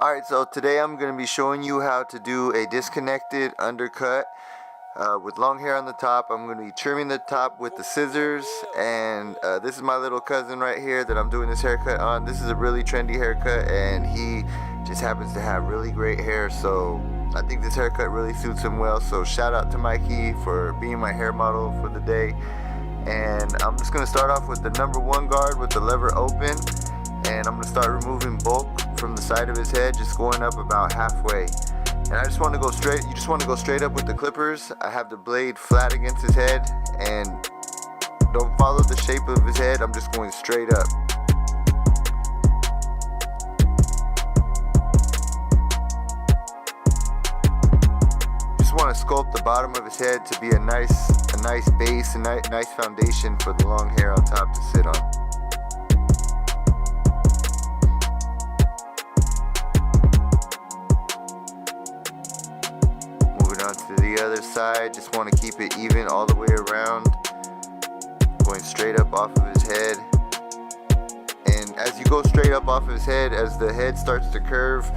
Alright, so today I'm going to be showing you how to do a disconnected undercut with long hair on the top. I'm going to be trimming the top with the scissors, and this is my little cousin right here that I'm doing this haircut on. This is a really trendy haircut, and he just happens to have really great hair, so I think this haircut really suits him well. So shout out to Mikey for being my hair model for the day. And I'm just going to start off with the number 1 guard with the lever open, and I'm going to start removing bulk from the side of his head, just going up about halfway. And I just want to go straight, you just want to go straight up with the clippers. I have the blade flat against his head, and don't follow the shape of his head, I'm just going straight up. Just want to sculpt the bottom of his head to be a nice base, a nice foundation for the long hair on top to sit on. On to the other side, just want to keep it even all the way around, going straight up off of his head. And as you go straight up off his head, as the head starts to curve,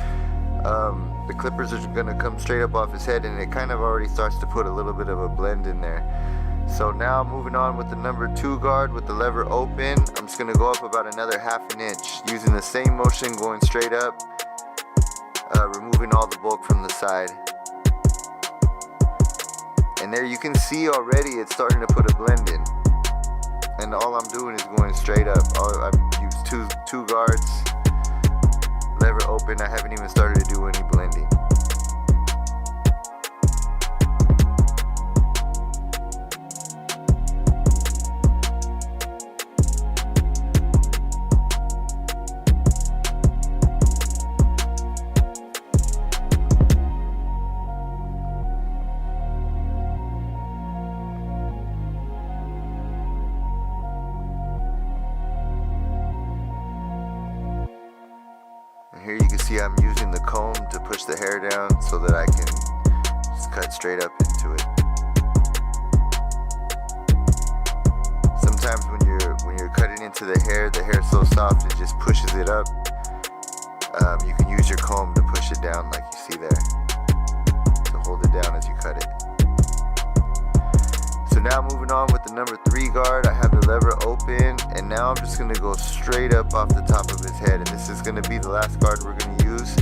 the clippers are going to come straight up off his head, and it kind of already starts to put a little bit of a blend in there. So now moving on with the number 2 guard with the lever open, I'm just going to go up about another ½ inch using the same motion, going straight up, removing all the bulk from the side. And there you can see already it's starting to put a blend in. And all I'm doing is going straight up. I've used two guards, lever open. I haven't even started to do any blending. Here you can see I'm using the comb to push the hair down so that I can just cut straight up into it. Sometimes when you're cutting into the hair is so soft it just pushes it up. You can use your comb to push it down like you see there, to hold it down as you cut it. So now moving on with the number 3 guard, I have the lever open, and now I'm just going to go straight up off the top of his head, and this is going to be the last guard we're going to use.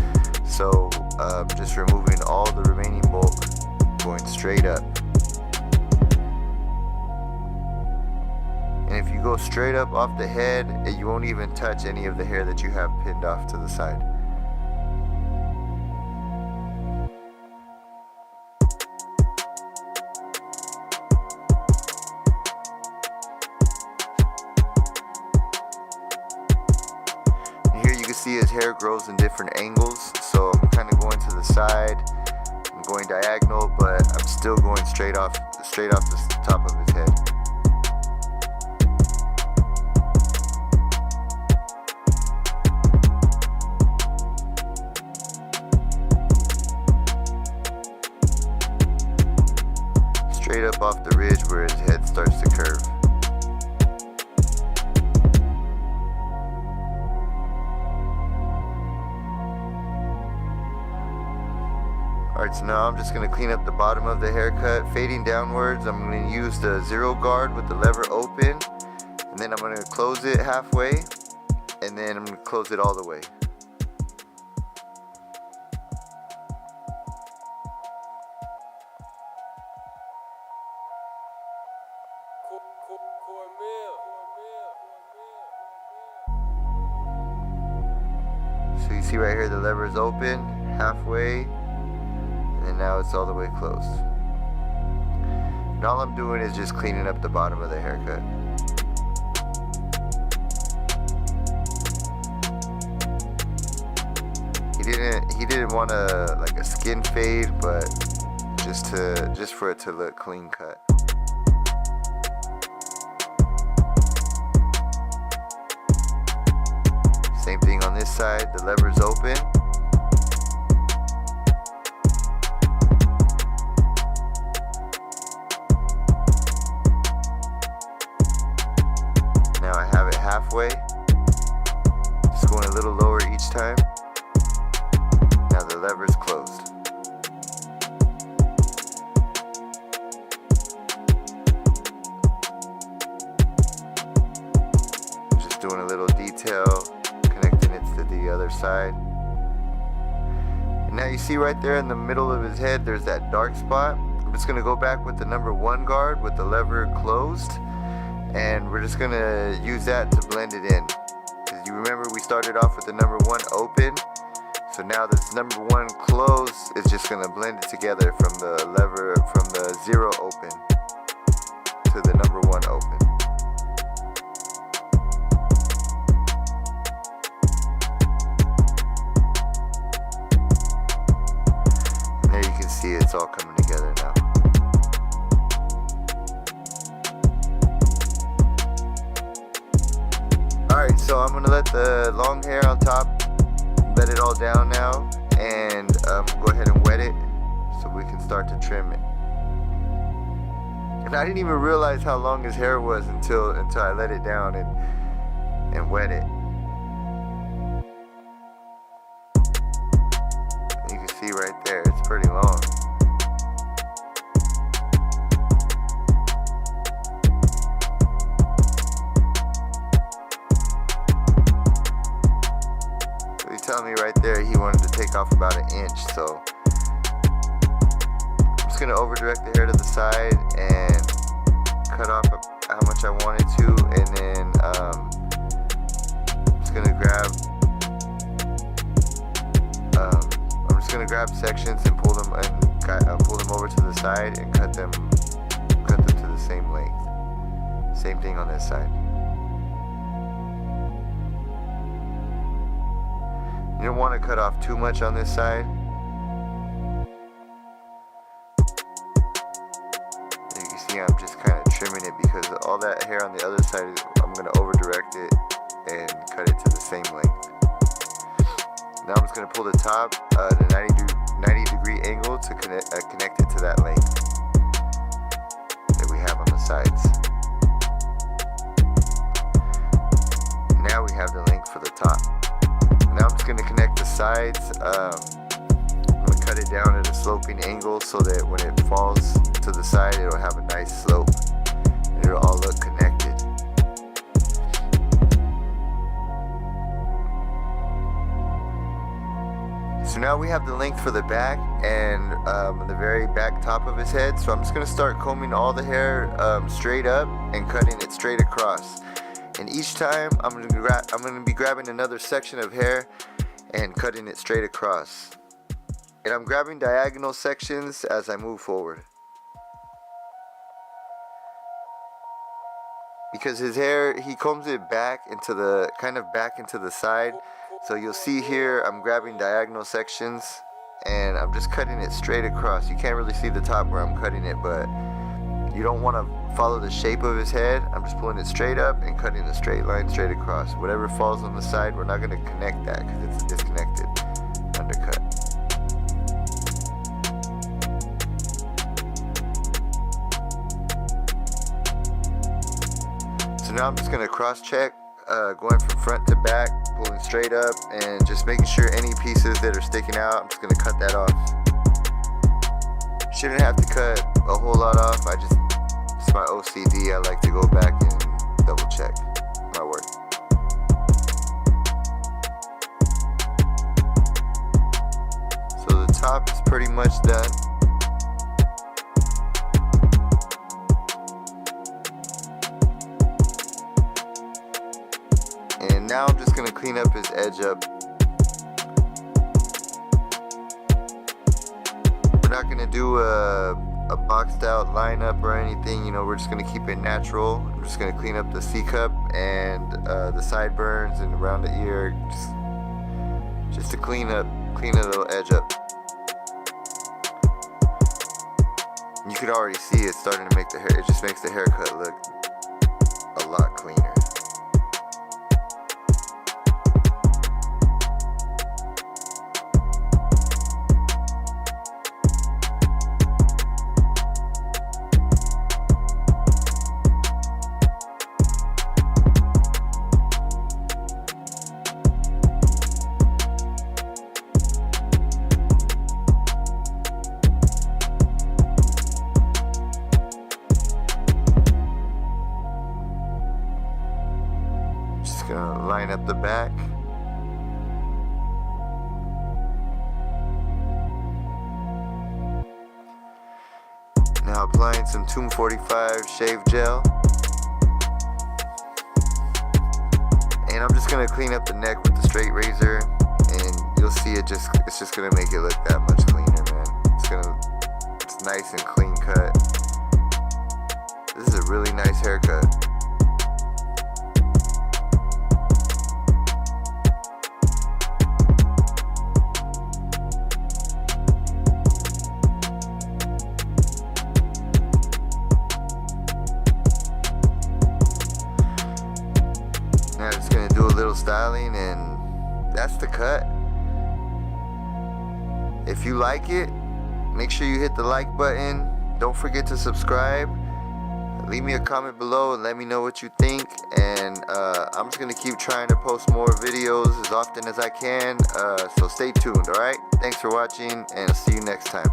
So just removing all the remaining bulk, going straight up. And if you go straight up off the head, you won't even touch any of the hair that you have pinned off to the side. You can see his hair grows in different angles, so I'm kind of going to the side, I'm going diagonal, but I'm still going straight off the top of his head. Straight up off the ridge where his head starts to curve. Alright, so now I'm just going to clean up the bottom of the haircut, fading downwards. I'm going to use the 0 guard with the lever open, and then I'm going to close it halfway, and then I'm going to close it all the way. So you see right here the lever is open, halfway, and now it's all the way closed. And all I'm doing is just cleaning up the bottom of the haircut. He didn't want a skin fade, but just for it to look clean cut. Same thing on this side, the lever's open. Now I have it halfway, just going a little lower each time. lever is closed. Just doing a little detail, connecting it to the other side. And now you see right there in the middle of his head, there's that dark spot. I'm just gonna go back with the number 1 guard with the lever closed, and we're just gonna use that to blend it in. Because you remember we started off with the number 1 open, so now this number 1 closed is just gonna blend it together from the lever, from the 0 open to the number 1 open. And there you can see it's all coming together now. Alright, so I'm going to let the long hair on top let it all down now, and go ahead and wet it so we can start to trim it. And I didn't even realize how long his hair was until I let it down and wet it. And you can see right there, it's pretty long. Telling me right there he wanted to take off about 1 inch, so I'm just gonna over direct the hair to the side and cut off how much I wanted to, and then I'm just gonna grab sections and pull them over to the side and cut them to the same length. Same thing on this side. You don't want to cut off too much on this side. You can see I'm just kind of trimming it because all that hair on the other side, I'm going to over direct it and cut it to the same length. Now I'm just going to pull the top, the 90 degree angle to connect it to that length that we have on the sides. Now we have the length for the top. Now I'm just going to connect the sides. I'm going to cut it down at a sloping angle so that when it falls to the side, it'll have a nice slope and it'll all look connected. So now we have the length for the back and the very back top of his head. So I'm just going to start combing all the hair straight up and cutting it straight across. And each time I'm going to be grabbing another section of hair and cutting it straight across. And I'm grabbing diagonal sections as I move forward. Because his hair, he combs it back into the side. So you'll see here I'm grabbing diagonal sections and I'm just cutting it straight across. You can't really see the top where I'm cutting it, but you don't want to follow the shape of his head. I'm just pulling it straight up and cutting a straight line straight across. Whatever falls on the side, we're not going to connect that because it's a disconnected undercut. So now I'm just going to cross check, going from front to back, pulling straight up and just making sure any pieces that are sticking out, I'm just going to cut that off. Shouldn't have to cut a whole lot off. It's my OCD. I like to go back and double check my work. So the top is pretty much done. And now I'm just going to clean up his edge up. We're not going to do a boxed out lineup or anything, you know, we're just going to keep it natural. I'm just going to clean up the C-cup and the sideburns and around the ear, just to clean a little edge up. You can already see it's starting to make the hair, it just makes the haircut look a lot cleaner. Now applying some 245 shave gel. And I'm just gonna clean up the neck with the straight razor, and you'll see it's just gonna make it look that much cleaner, man. It's nice and clean cut. This is a really nice haircut. Now just gonna do a little styling, and that's the cut. If you like it, make sure you hit the like button. Don't forget to subscribe. Leave me a comment below and let me know what you think. And I'm just gonna keep trying to post more videos as often as I can. So stay tuned, alright? Thanks for watching, and I'll see you next time.